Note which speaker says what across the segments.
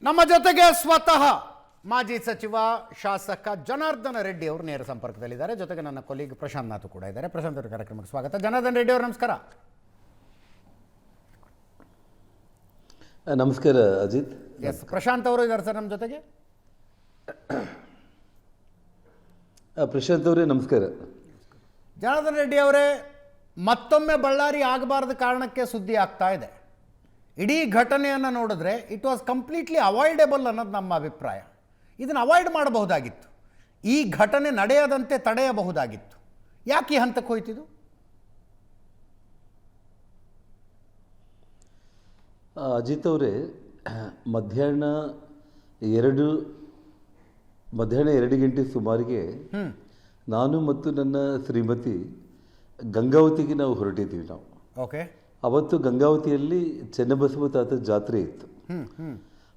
Speaker 1: ನಮ್ಮ ಜೊತೆಗೆ ಸ್ವತಃ ಮಾಜಿ ಸಚಿವ ಶಾಸಕ ಜನಾರ್ದನ ರೆಡ್ಡಿ ಅವರು ನೇರ ಸಂಪರ್ಕದಲ್ಲಿದ್ದಾರೆ. ಜೊತೆಗೆ ನನ್ನ ಕೊಲೀಗ್ ಪ್ರಶಾಂತ್ ನಾಥ್ ಕೂಡ ಇದ್ದಾರೆ. ಪ್ರಶಾಂತ್ ಅವರ ಕಾರ್ಯಕ್ರಮಕ್ಕೆ ಸ್ವಾಗತ. ಜನಾರ್ದನ ರೆಡ್ಡಿ ಅವರು ನಮಸ್ಕಾರ.
Speaker 2: ನಮಸ್ಕಾರ ಅಜಿತ್.
Speaker 1: ಎಸ್, ಪ್ರಶಾಂತ್ ಅವರು ಇದ್ದಾರೆ ಸರ್ ನಮ್ಮ ಜೊತೆಗೆ.
Speaker 2: ಪ್ರಶಾಂತ್ ಅವರೇ ನಮಸ್ಕಾರ.
Speaker 1: ಜನಾರ್ದನ ರೆಡ್ಡಿ ಅವರೇ, ಮತ್ತೊಮ್ಮೆ ಬಳ್ಳಾರಿ ಆಗಬಾರ್ದ ಕಾರಣಕ್ಕೆ ಸುದ್ದಿ ಆಗ್ತಾ ಇದೆ. ಇಡೀ ಘಟನೆಯನ್ನು ನೋಡಿದ್ರೆ ಇಟ್ ವಾಸ್ ಕಂಪ್ಲೀಟ್ಲಿ ಅವಾಯ್ಡೇಬಲ್ ಅನ್ನೋದು ನಮ್ಮ ಅಭಿಪ್ರಾಯ. ಇದನ್ನು ಅವಾಯ್ಡ್ ಮಾಡಬಹುದಾಗಿತ್ತು, ಈ ಘಟನೆ ನಡೆಯದಂತೆ ತಡೆಯಬಹುದಾಗಿತ್ತು. ಯಾಕೆ ಈ ಹಂತಕ್ಕೆ ಹೋಯ್ತಿದು?
Speaker 2: ಅಜಿತ್ ಅವರೇ, ಮಧ್ಯಾಹ್ನ 2 ಗಂಟೆ ಸುಮಾರಿಗೆ ನಾನು ಮತ್ತು ನನ್ನ ಶ್ರೀಮತಿ ಗಂಗಾವತಿಗೆ ನಾವು ಹೊರಟಿದ್ದೀವಿ. ನಾವು
Speaker 1: ಓಕೆ,
Speaker 2: ಅವತ್ತು ಗಂಗಾವತಿಯಲ್ಲಿ ಚೆನ್ನಬಸವ ತಾತ ಜಾತ್ರೆ ಇತ್ತು.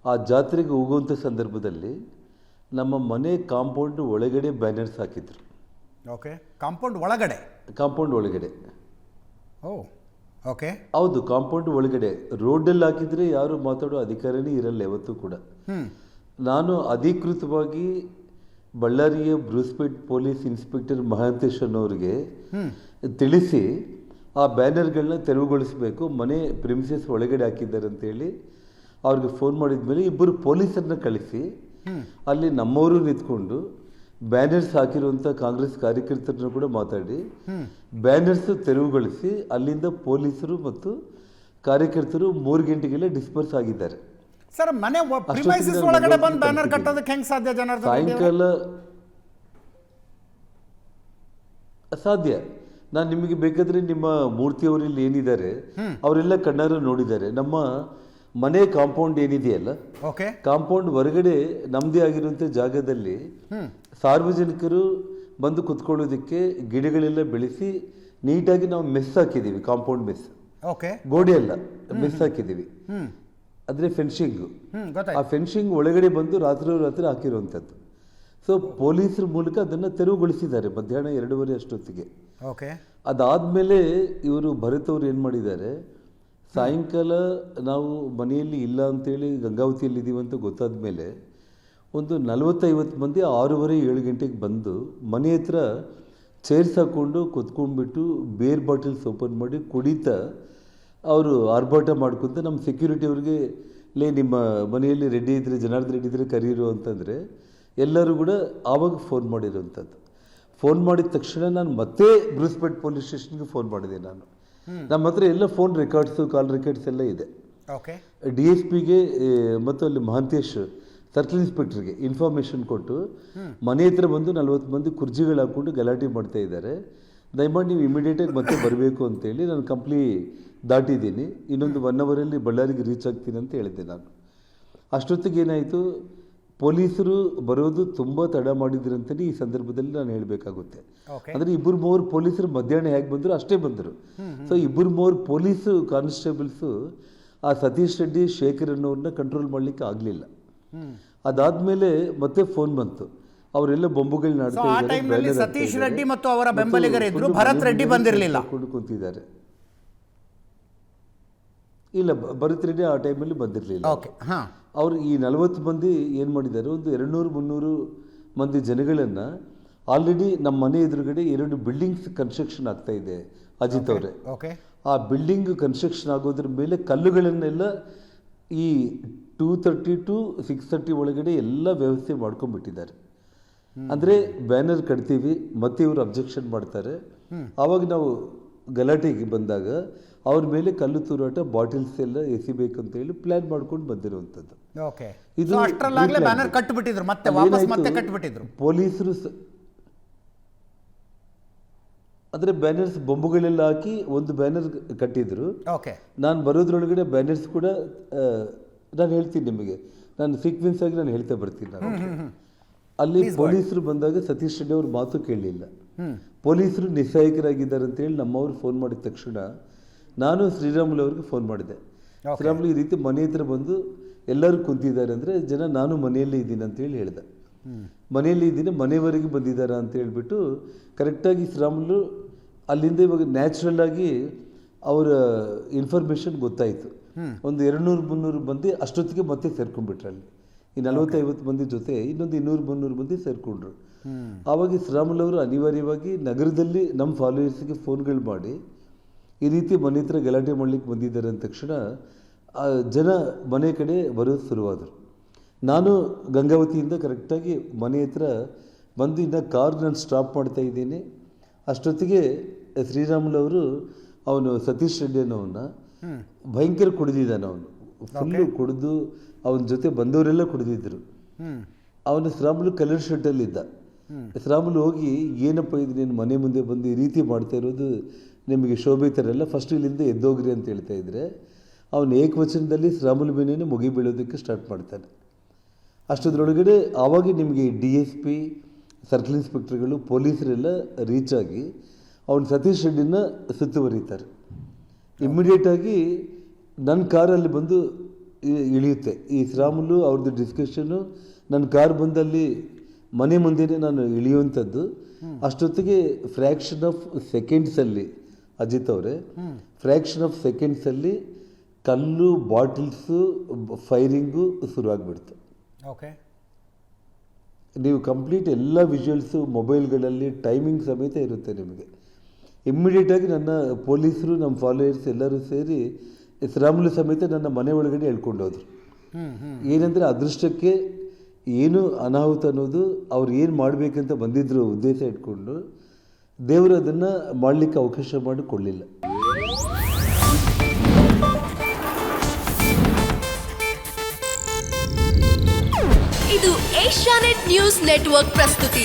Speaker 2: ಆ ಜಾತ್ರೆಗೆ ಹೋಗುವಂಥ ಸಂದರ್ಭದಲ್ಲಿ ನಮ್ಮ ಮನೆ ಕಾಂಪೌಂಡ್ ಒಳಗಡೆ ಬ್ಯಾನರ್ಸ್ ಹಾಕಿದ್ರು.
Speaker 1: ಓಕೆ, ಕಾಂಪೌಂಡ್ ಒಳಗಡೆ. ಓ ಓಕೆ,
Speaker 2: ಹೌದು, ಕಾಂಪೌಂಡ್ ಒಳಗಡೆ ರೋಡಲ್ಲಿ ಹಾಕಿದರೆ ಯಾರು ಮಾತಾಡೋ ಅಧಿಕಾರನೇ ಇರಲ್ಲ ಯಾವತ್ತೂ ಕೂಡ. ನಾನು ಅಧಿಕೃತವಾಗಿ ಬಳ್ಳಾರಿಯ ಬ್ರೂಸ್ಪೇಟ್ ಪೊಲೀಸ್ ಇನ್ಸ್ಪೆಕ್ಟರ್ ಮಹಾಂತೇಶ್ ಅನ್ನೋರಿಗೆ ತಿಳಿಸಿ ಆ ಬ್ಯಾನರ್ಗಳನ್ನ ತೆರವುಗೊಳಿಸಬೇಕು, ಮನೆ ಪ್ರಿಮಿಸಸ್ ಒಳಗಡೆ ಹಾಕಿದ್ದಾರೆ ಅಂತೇಳಿ ಅವ್ರಿಗೆ ಫೋನ್ ಮಾಡಿದ ಮೇಲೆ ಇಬ್ಬರು ಪೊಲೀಸರನ್ನ ಕಳಿಸಿ ಅಲ್ಲಿ ನಮ್ಮವರು ನಿಂತ್ಕೊಂಡು ಬ್ಯಾನರ್ಸ್ ಹಾಕಿರುವಂಥ ಕಾಂಗ್ರೆಸ್ ಕಾರ್ಯಕರ್ತರನ್ನು ಕೂಡ ಮಾತಾಡಿ ಬ್ಯಾನರ್ಸ್ ತೆರವುಗೊಳಿಸಿ ಅಲ್ಲಿಂದ ಪೊಲೀಸರು ಮತ್ತು ಕಾರ್ಯಕರ್ತರು 3 ಗಂಟೆಗೆಲ್ಲ ಡಿಸ್ಪರ್ಸ್ ಆಗಿದ್ದಾರೆ.
Speaker 1: ಸರ್, ಮನೆ ಪ್ರಿಮೈಸಸ್ ಒಳಗಡೆ ಬಂದು ಬ್ಯಾನರ್ ಕಟ್ಟೋದಕ್ಕೆ ಹೆಂಗೆ ಸಾಧ್ಯ ಜನಾರ್ದನ?
Speaker 2: ಸಾಯಂಕಾಲ ಸಾಧ್ಯ. ನಾನು ನಿಮಗೆ ಬೇಕಾದ್ರೆ ನಿಮ್ಮ ಮೂರ್ತಿಯವರು ಇಲ್ಲಿ ಏನಿದ್ದಾರೆ ಅವರೆಲ್ಲ ಕಣ್ಣಾರ ನೋಡಿದ್ದಾರೆ. ನಮ್ಮ ಮನೆ ಕಾಂಪೌಂಡ್ ಏನಿದೆಯಲ್ಲ, ಕಾಂಪೌಂಡ್ ಹೊರಗಡೆ ನಮ್ಮದೇ ಆಗಿರುವಂಥ ಜಾಗದಲ್ಲಿ ಸಾರ್ವಜನಿಕರು ಬಂದು ಕುತ್ಕೊಳ್ಳೋದಕ್ಕೆ ಗಿಡಗಳೆಲ್ಲ ಬೆಳೆಸಿ ನೀಟಾಗಿ ನಾವು ಮೆಸ್ ಹಾಕಿದ್ದೀವಿ. ಕಾಂಪೌಂಡ್ ಮೆಸ್, ಗೋಡೆ ಅಲ್ಲ, ಮೆಸ್ ಹಾಕಿದ್ದೀವಿ. ಅಂದರೆ ಫೆನ್ಸಿಂಗು. ಆ ಫೆನ್ಸಿಂಗ್ ಒಳಗಡೆ ಬಂದು ರಾತ್ರಿ ಹಾಕಿರುವಂಥದ್ದು. ಸೊ ಪೊಲೀಸರ ಮೂಲಕ ಅದನ್ನು ತೆರವುಗೊಳಿಸಿದ್ದಾರೆ ಮಧ್ಯಾಹ್ನ 2:30 ಅಷ್ಟೊತ್ತಿಗೆ. ಅದಾದಮೇಲೆ ಇವರು ಭರತ್ ಅವರು ಏನು ಮಾಡಿದ್ದಾರೆ, ಸಾಯಂಕಾಲ ನಾವು ಮನೆಯಲ್ಲಿ ಇಲ್ಲ ಅಂತೇಳಿ ಗಂಗಾವತಿಯಲ್ಲಿದ್ದೀವಿ ಅಂತ ಗೊತ್ತಾದ ಮೇಲೆ ಒಂದು 40-50 ಮಂದಿ 6:30-7 ಗಂಟೆಗೆ ಬಂದು ಮನೆ ಹತ್ರ ಚೇರ್ಸ್ ಹಾಕ್ಕೊಂಡು ಕುತ್ಕೊಂಡ್ಬಿಟ್ಟು ಬೇರ್ ಬಾಟಲ್ಸ್ ಓಪನ್ ಮಾಡಿ ಕುಡಿತಾ ಅವರು ಆರ್ಭಾಟ ಮಾಡ್ಕೊತ ನಮ್ಮ ಸೆಕ್ಯೂರಿಟಿ ಅವ್ರಿಗೆ ನಿಮ್ಮ ಮನೆಯಲ್ಲಿ ರೆಡ್ಡಿ ಇದ್ದರೆ, ಜನಾರ್ದನ ರೆಡ್ಡಿ ಇದ್ದರೆ ಕರೀರು ಅಂತಂದರೆ ಎಲ್ಲರೂ ಕೂಡ ಆವಾಗ ಫೋನ್ ಮಾಡಿರೋವಂಥದ್ದು. ಫೋನ್ ಮಾಡಿದ ತಕ್ಷಣ ನಾನು ಮತ್ತೆ ಬ್ರೂಸ್ಪೇಟ್ ಪೊಲೀಸ್ ಸ್ಟೇಷನ್ಗೆ ಫೋನ್ ಮಾಡಿದೆ. ನಾನು ನಮ್ಮ ಹತ್ರ ಎಲ್ಲ ಫೋನ್ ರೆಕಾರ್ಡ್ಸು, ಕಾಲ್ ರೆಕಾರ್ಡ್ಸ್ ಎಲ್ಲ ಇದೆ. DSPಗೆ ಮತ್ತು ಅಲ್ಲಿ ಮಹಾಂತೇಶ್ ಸರ್ಕಲ್ ಇನ್ಸ್ಪೆಕ್ಟರ್ಗೆ ಇನ್ಫಾರ್ಮೇಷನ್ ಕೊಟ್ಟು ಮನೆ ಹತ್ರ ಬಂದು 40 ಮಂದಿ ಕುರ್ಜಿಗಳು ಹಾಕ್ಕೊಂಡು ಗಲಾಟೆ ಮಾಡ್ತಾ ಇದ್ದಾರೆ, ದಯಮಾಡಿ ನೀವು ಇಮಿಡಿಯೇಟಾಗಿ ಮತ್ತೆ ಬರಬೇಕು ಅಂತೇಳಿ ನಾನು ಕಂಪ್ನಿ ದಾಟಿದ್ದೀನಿ, ಇನ್ನೊಂದು 1 ಅವರಲ್ಲಿ ಬಳ್ಳಾರಿಗೆ ರೀಚ್ ಆಗ್ತೀನಿ ಅಂತ ಹೇಳಿದ್ದೆ ನಾನು. ಅಷ್ಟೊತ್ತಿಗೆ ಏನಾಯಿತು, ಪೊಲೀಸರು ಬರೋದು ತುಂಬ ತಡ ಮಾಡಿದ್ರಂತಲೇ ಈ ಸಂದರ್ಭದಲ್ಲಿ ನಾನು ಹೇಳಬೇಕಾಗುತ್ತೆ. ಅಂದರೆ 2-3 ಪೊಲೀಸರು ಮಧ್ಯಾಹ್ನ ಹೇಗೆ ಬಂದರು ಅಷ್ಟೇ ಬಂದರು. ಸೊ 2-3 ಪೊಲೀಸು ಕಾನ್ಸ್ಟೇಬಲ್ಸು ಆ ಸತೀಶ್ ರೆಡ್ಡಿ, ಶೇಖರ್ ಅನ್ನೋರನ್ನ ಕಂಟ್ರೋಲ್ ಮಾಡಲಿಕ್ಕೆ ಆಗಲಿಲ್ಲ. ಅದಾದಮೇಲೆ ಮತ್ತೆ ಫೋನ್ ಬಂತು, ಅವರೆಲ್ಲ ಬೊಂಬುಗಳನ್ನ
Speaker 1: ಸತೀಶ್ ರೆಡ್ಡಿ ಮತ್ತು ಅವರ ಬೆಂಬಲಿಗರಿದ್ರು, ಭರತ್ ರೆಡ್ಡಿ ಬಂದಿರಲಿಲ್ಲ,
Speaker 2: ಕುಂತಿದ್ದಾರೆ. ಇಲ್ಲ, ಭರತ್ ರೆಡ್ಡಿ ಆ ಟೈಮಲ್ಲಿ ಬಂದಿರಲಿಲ್ಲ. ಅವರು ಈ 40 ಮಂದಿ ಏನು ಮಾಡಿದ್ದಾರೆ, ಒಂದು 200-300 ಮಂದಿ ಜನಗಳನ್ನು ಆಲ್ರೆಡಿ ನಮ್ಮ ಮನೆ ಎದುರುಗಡೆ 2 ಬಿಲ್ಡಿಂಗ್ಸ್ ಕನ್ಸ್ಟ್ರಕ್ಷನ್ ಆಗ್ತಾ ಇದೆ ಅಜಿತ್ ಅವರೇ. ಆ ಬಿಲ್ಡಿಂಗ್ ಕನ್ಸ್ಟ್ರಕ್ಷನ್ ಆಗೋದ್ರ ಮೇಲೆ ಕಲ್ಲುಗಳನ್ನೆಲ್ಲ ಈ 2:30 to 6:30 ಒಳಗಡೆ ಎಲ್ಲ ವ್ಯವಸ್ಥೆ ಮಾಡ್ಕೊಂಡ್ಬಿಟ್ಟಿದ್ದಾರೆ. ಅಂದರೆ ಬ್ಯಾನರ್ ಕಟ್ತೀವಿ, ಮತ್ತೆ ಇವರು ಅಬ್ಜೆಕ್ಷನ್ ಮಾಡ್ತಾರೆ. ಆವಾಗ ನಾವು ಗಲಾಟೆಗೆ ಬಂದಾಗ ಅವ್ರ ಮೇಲೆ ಕಲ್ಲು ತೂರಾಟ, ಬಾಟಲ್ಸ್ ಎಲ್ಲ ಎಸಿಬೇಕಂತ ಹೇಳಿ ಪ್ಲಾನ್ ಮಾಡ್ಕೊಂಡು ಬಂದಿರುವಂಥದ್ದು. ಪೊಲೀಸರು ಅಂದರೆ ಬ್ಯಾನರ್ಸ್ ಬೊಂಬುಗಳೆಲ್ಲ ಹಾಕಿ ಒಂದು ಬ್ಯಾನರ್ ಕಟ್ಟಿದ್ರು. ನಾನು ಬರೋದ್ರೊಳಗಡೆ ಬ್ಯಾನರ್ಸ್ ಕೂಡ ನಾನು ಹೇಳ್ತೀನಿ ನಿಮಗೆ, ನಾನು ಸೀಕ್ವೆನ್ಸ್ ಆಗಿ ನಾನು ಹೇಳ್ತಾ ಬರ್ತೀನಿ. ನಾನು ಅಲ್ಲಿ ಪೊಲೀಸರು ಬಂದಾಗ ಸತೀಶ್ ರೆಡ್ಡಿ ಅವ್ರ ಮಾತು ಕೇಳಲಿಲ್ಲ. ಪೊಲೀಸರು ನಿಸ್ಸಹಾಯಕರಾಗಿದ್ದಾರೆ ಅಂತೇಳಿ ನಮ್ಮವ್ರು ಫೋನ್ ಮಾಡಿದ ತಕ್ಷಣ ನಾನು ಶ್ರೀರಾಮುಲು ಅವ್ರಿಗೆ ಫೋನ್ ಮಾಡಿದೆ. ಶ್ರೀರಾಮುಲು ಈ ರೀತಿ ಮನೆ ಹತ್ರ ಬಂದು ಎಲ್ಲರೂ ಕುಂತಿದ್ದಾರೆ ಅಂದರೆ ಜನ ನಾನು ಮನೆಯಲ್ಲೇ ಇದ್ದೀನಿ ಅಂತೇಳಿ ಹೇಳಿದೆ. ಮನೆಯಲ್ಲಿ ಇದ್ದೀನಿ, ಮನೆಯವರೆಗೆ ಬಂದಿದ್ದಾರೆ ಅಂತ ಹೇಳ್ಬಿಟ್ಟು ಕರೆಕ್ಟಾಗಿ ಶ್ರೀರಾಮುಲು ಅಲ್ಲಿಂದ ಇವಾಗ ನ್ಯಾಚುರಲ್ ಆಗಿ ಅವರ ಇನ್ಫಾರ್ಮೇಷನ್ ಗೊತ್ತಾಯಿತು. ಒಂದು 200-300 ಮಂದಿ ಅಷ್ಟೊತ್ತಿಗೆ ಮತ್ತೆ ಸೇರ್ಕೊಂಡ್ಬಿಟ್ರು ಅಲ್ಲಿ. ಈ 40-50 ಮಂದಿ ಜೊತೆ ಇನ್ನೊಂದು 200-300 ಮಂದಿ ಸೇರ್ಕೊಂಡ್ರು. ಆವಾಗ ಶ್ರೀರಾಮುಲು ಅವರು ಅನಿವಾರ್ಯವಾಗಿ ನಗರದಲ್ಲಿ ನಮ್ಮ ಫಾಲೋವರ್ಸ್ಗೆ ಫೋನ್ಗಳು ಮಾಡಿ ಈ ರೀತಿ ಮನೆ ಹತ್ರ ಗಲಾಟೆ ಮಾಡ್ಲಿಕ್ಕೆ ಬಂದಿದ್ದಾರೆ ಅಂದ ತಕ್ಷಣ ಜನ ಮನೆ ಕಡೆ ಬರೋದು ಶುರುವಾದರು. ನಾನು ಗಂಗಾವತಿಯಿಂದ ಕರೆಕ್ಟಾಗಿ ಮನೆ ಹತ್ರ ಬಂದು ಇನ್ನು ಕಾರ್ ನಾನು ಸ್ಟಾಪ್ ಮಾಡ್ತಾ ಇದ್ದೀನಿ. ಅಷ್ಟೊತ್ತಿಗೆ ಶ್ರೀರಾಮುಲು ಅವರು ಅವನು ಸತೀಶ್ ರೆಡ್ಡಿ ಅನ್ನೋವನ್ನ ಭಯಂಕರ ಕುಡಿದಿದ್ದಾನೆ. ಅವನು ಫುಲ್ಲು ಕುಡಿದು ಅವನ ಜೊತೆ ಬಂದವರೆಲ್ಲ ಕುಡಿದಿದ್ದರು. ಅವನು ಶ್ರೀರಾಮುಲು ಕಲರ್ ಶರ್ಟಲ್ಲಿದ್ದ. ಶ್ರೀರಾಮುಲು ಹೋಗಿ ಏನಪ್ಪ ಇದು ನೀನು ಮನೆ ಮುಂದೆ ಬಂದು ಈ ರೀತಿ ಮಾಡ್ತಾ ಇರೋದು ನಿಮಗೆ ಶೋಭೆ ಥರಲ್ಲ, ಫಸ್ಟ್ ಇಲ್ಲಿಂದ ಎದ್ದೋಗ್ರಿ ಅಂತ ಹೇಳ್ತಾ ಇದ್ರೆ ಅವನು ಏಕವಚನದಲ್ಲಿ ಶ್ರೀರಾಮುಲು ಮೇನೇನೆ ಮುಗಿ ಬೀಳೋದಕ್ಕೆ ಸ್ಟಾರ್ಟ್ ಮಾಡ್ತಾನೆ. ಅಷ್ಟೊಂದರೊಳಗಡೆ ಆವಾಗ ನಿಮಗೆ DSP, ಸರ್ಕಲ್ ಇನ್ಸ್ಪೆಕ್ಟರ್ಗಳು, ಪೊಲೀಸರೆಲ್ಲ ರೀಚ್ ಆಗಿ ಅವನು ಸತೀಶ್ ರೆಡ್ಡಿನ ಸುತ್ತುವರಿತಾರೆ. ಇಮ್ಮಿಡಿಯೇಟಾಗಿ ನನ್ನ ಕಾರಲ್ಲಿ ಬಂದು ಇಳಿಯುತ್ತೆ. ಈ ಶ್ರೀರಾಮುಲು ಅವ್ರದ್ದು ಡಿಸ್ಕಷನ್ನು ನನ್ನ ಕಾರ್ ಬಂದಲ್ಲಿ ಮನೆ ಮುಂದೆನೇ ನಾನು ಇಳಿಯುವಂಥದ್ದು. ಅಷ್ಟೊತ್ತಿಗೆ ಫ್ರ್ಯಾಕ್ಷನ್ ಆಫ್ ಸೆಕೆಂಡ್ಸಲ್ಲಿ ಅಜಿತ್ ಅವರೇ, ಫ್ರ್ಯಾಕ್ಷನ್ ಆಫ್ ಸೆಕೆಂಡ್ಸಲ್ಲಿ ಕಲ್ಲು, ಬಾಟಲ್ಸು, ಫೈರಿಂಗು ಶುರುವಾಗ್ಬಿಡ್ತು.
Speaker 1: ಓಕೆ,
Speaker 2: ನೀವು ಕಂಪ್ಲೀಟ್ ಎಲ್ಲ ವಿಜುವಲ್ಸು ಮೊಬೈಲ್ಗಳಲ್ಲಿ ಟೈಮಿಂಗ್ ಸಮೇತ ಇರುತ್ತೆ ನಿಮಗೆ. ಇಮ್ಮಿಡಿಯೇಟಾಗಿ ನನ್ನ ಪೊಲೀಸರು, ನಮ್ಮ ಫಾಲೋಯರ್ಸ್ ಎಲ್ಲರೂ ಸೇರಿ ಶ್ರೀರಾಮುಲು ಸಮೇತ ನನ್ನ ಮನೆ ಒಳಗಡೆ ಹೇಳ್ಕೊಂಡು ಹೋದ್ರು. ಏನಂದರೆ ಅದೃಷ್ಟಕ್ಕೆ ಏನು ಅನಾಹುತ ಅನ್ನೋದು ಅವ್ರು ಏನು ಮಾಡಬೇಕಂತ ಬಂದಿದ್ರು ಉದ್ದೇಶ ಇಟ್ಕೊಂಡು ದೇವರು ಅದನ್ನು ಮಾಡಲಿಕ್ಕೆ ಅವಕಾಶ ಮಾಡಿಕೊಳ್ಳಿಲ್ಲ.
Speaker 3: ಇದು ಏಷ್ಯಾನೆಟ್ ನ್ಯೂಸ್ ನೆಟ್ವರ್ಕ್ ಪ್ರಸ್ತುತಿ.